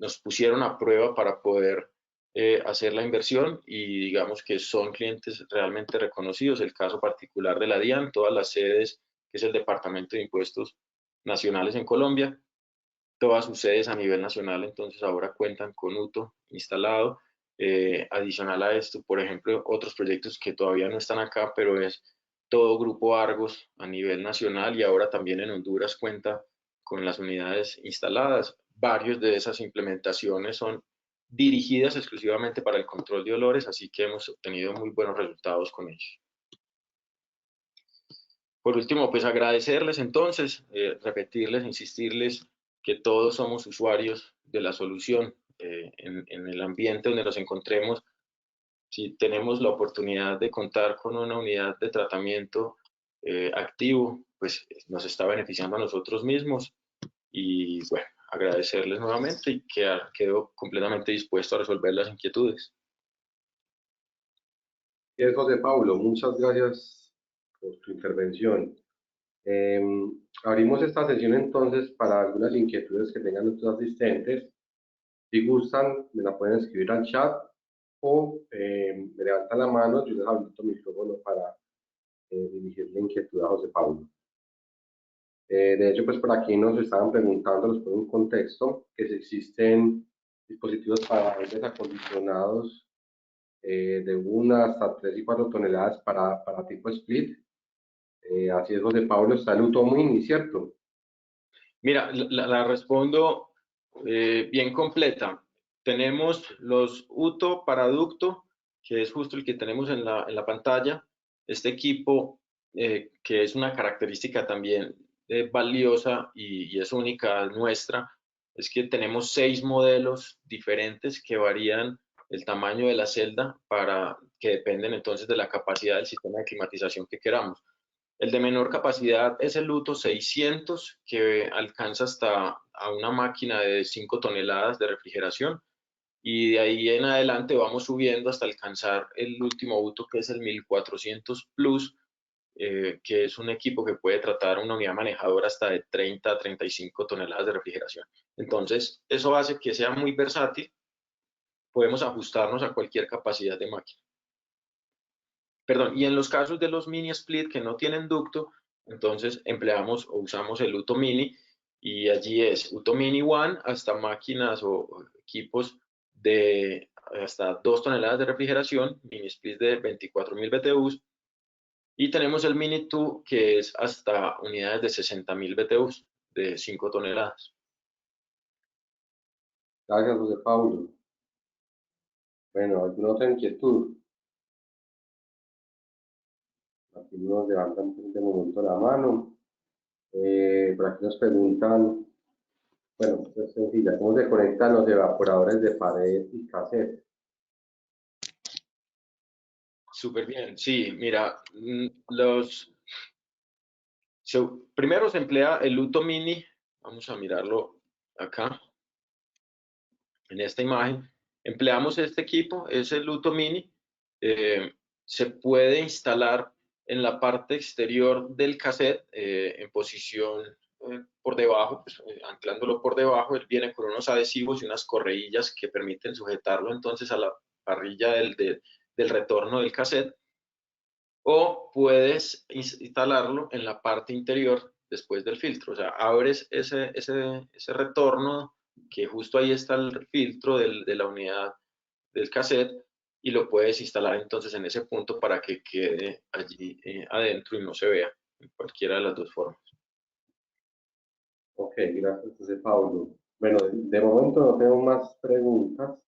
nos pusieron a prueba para poder hacer la inversión, y digamos que son clientes realmente reconocidos. El caso particular de la DIAN, todas las sedes, que es el Departamento de Impuestos Nacionales en Colombia, todas sus sedes a nivel nacional, entonces ahora cuentan con UTO instalado. Adicional a esto, por ejemplo, otros proyectos que todavía no están acá, pero es todo Grupo Argos a nivel nacional, y ahora también en Honduras cuenta con las unidades instaladas. Varios de esas implementaciones son dirigidas exclusivamente para el control de olores, así que hemos obtenido muy buenos resultados con ellos. Por último, pues agradecerles entonces, repetirles, insistirles que todos somos usuarios de la solución en el ambiente donde nos encontremos. Si tenemos la oportunidad de contar con una unidad de tratamiento activo, pues nos está beneficiando a nosotros mismos. Y bueno, agradecerles nuevamente y quedo completamente dispuesto a resolver las inquietudes. Bien, José Pablo, muchas gracias por tu intervención. Eh, Abrimos esta sesión entonces para algunas inquietudes que tengan nuestros asistentes. Si gustan, me la pueden escribir al chat o me levantan la mano, yo les habilito el micrófono para dirigir la inquietud a José Pablo. De hecho, pues por aquí nos estaban preguntando, les pongo un contexto, que si existen dispositivos para aires acondicionados de 1 hasta 3 y 4 toneladas para tipo split. Así es, José Pablo, está el Uto Mini, ¿cierto? Mira, la respondo bien completa. Tenemos los UTO para ducto, que es justo el que tenemos en la pantalla. Este equipo, que es una característica también valiosa y es única nuestra, es que tenemos 6 modelos diferentes que varían el tamaño de la celda que dependen entonces de la capacidad del sistema de climatización que queramos. El de menor capacidad es el Luto 600, que alcanza hasta a una máquina de 5 toneladas de refrigeración. Y de ahí en adelante vamos subiendo hasta alcanzar el último Uto, que es el 1400 Plus, que es un equipo que puede tratar una unidad manejadora hasta de 30 a 35 toneladas de refrigeración. Entonces, eso hace que sea muy versátil. Podemos ajustarnos a cualquier capacidad de máquina. Perdón, y en los casos de los mini split que no tienen ducto, entonces empleamos o usamos el Uto Mini y allí es Uto Mini One hasta máquinas o equipos de hasta 2 toneladas de refrigeración, mini split de 24.000 BTUs, y tenemos el Mini 2 que es hasta unidades de 60.000 BTUs de 5 toneladas. Gracias, José Pablo. Bueno, ¿alguna otra inquietud? Aquí nos levantan de momento la mano. Por aquí nos preguntan, bueno, es sencilla, ¿cómo se conectan los evaporadores de pared y cassette? Súper bien, sí, mira, primero se emplea el Uto Mini, vamos a mirarlo acá en esta imagen. Empleamos este equipo, es el Uto Mini, se puede instalar en la parte exterior del cassette en posición por debajo, pues, anclándolo por debajo. Él viene con unos adhesivos y unas correillas que permiten sujetarlo entonces a la parrilla del retorno del cassette, o puedes instalarlo en la parte interior después del filtro. O sea, abres ese retorno, que justo ahí está el filtro de la unidad del cassette, y lo puedes instalar entonces en ese punto para que quede allí adentro y no se vea en cualquiera de las dos formas. Ok, gracias, José Pablo. Bueno, de momento no tengo más preguntas.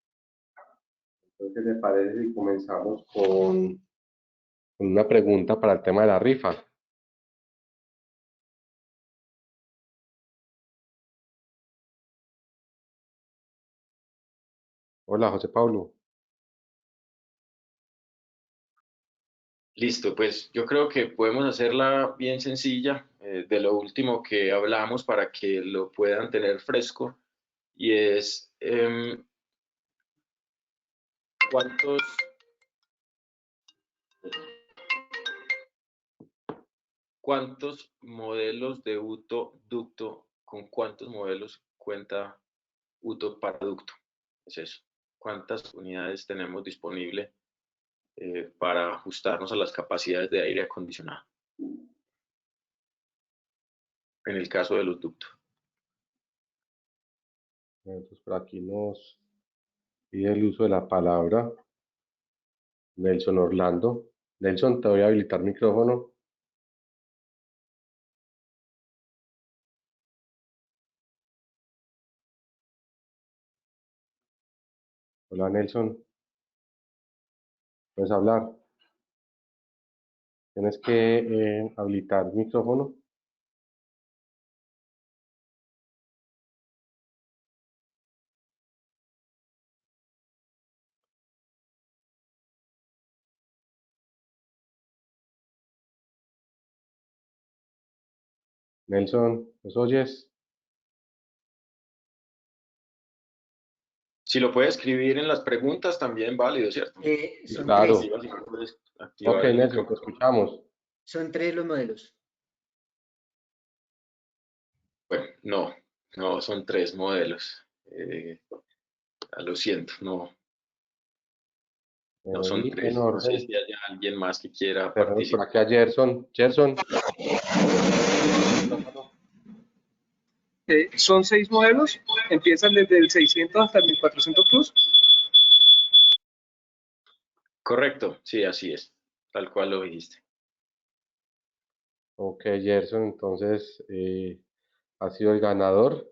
Entonces, ¿qué te parece si comenzamos con una pregunta para el tema de la rifa? Hola, José Pablo. Listo, pues yo creo que podemos hacerla bien sencilla, de lo último que hablamos para que lo puedan tener fresco, y es cuántos, cuántos modelos de UTO ducto, con cuántos modelos cuenta UTO para ducto. Es eso. ¿Cuántas unidades tenemos disponible para ajustarnos a las capacidades de aire acondicionado en el caso de los ductos? Entonces, por aquí nos pide el uso de la palabra Nelson Orlando. Nelson, te voy a habilitar micrófono. Hola, Nelson. ¿Puedes hablar? Tienes que habilitar micrófono. Nelson, ¿nos oyes? Si lo puede escribir en las preguntas, también válido, ¿cierto? Sí, Son claro. tres. Si no puedes Ok, activar el Nelson, te micrófono. escuchamos. Son tres los modelos. Bueno, no son 3 modelos. Lo siento, no Bueno, son y en 3. No sé orden, si hay alguien más que quiera tenemos por participar. aquí a Gerson. Gerson, micrófono. Son 6 modelos, empiezan desde el 600 hasta el 1400 Plus. Correcto, sí, así es, tal cual lo dijiste. Ok, Gerson, entonces ha sido el ganador.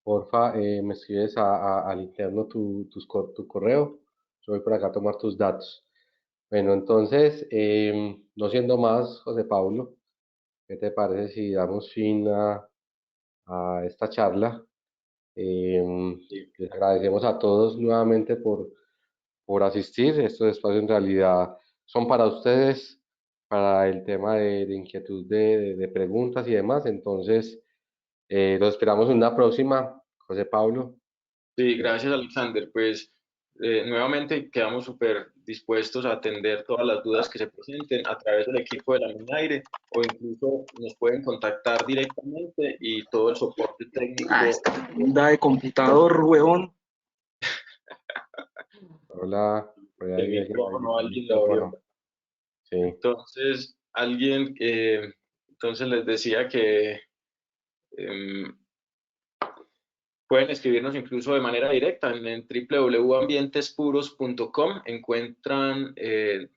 Porfa, me escribes al interno tu correo. Yo voy por acá a tomar tus datos. Bueno, entonces, no siendo más, José Pablo, ¿qué te parece si damos fin a esta charla? Sí. Les agradecemos a todos nuevamente por asistir. Estos espacios en realidad son para ustedes, para el tema de inquietud de preguntas y demás. Entonces, los esperamos en una próxima, José Pablo. Sí, gracias Alexander. Pues nuevamente quedamos súper dispuestos a atender todas las dudas que se presenten a través del equipo de la Minaire o incluso nos pueden contactar directamente y todo el soporte técnico. Esta onda de computador, huevón. Hola, por ahí El micrófono, alguien lo abrió. micrófono. Sí, Entonces, entonces les decía que em, pueden escribirnos incluso de manera directa en www.ambientespuros.com. Encuentran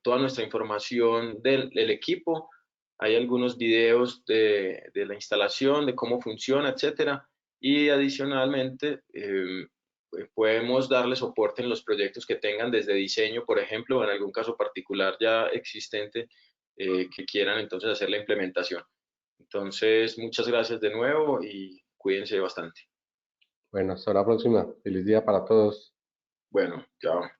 toda nuestra información del equipo. Hay algunos videos de la instalación, de cómo funciona, etcétera. Y adicionalmente, podemos darle soporte en los proyectos que tengan desde diseño, por ejemplo, o en algún caso particular ya existente que quieran entonces hacer la implementación. Entonces, muchas gracias de nuevo y cuídense bastante. bueno, hasta la próxima. Feliz día para todos. Bueno, chao.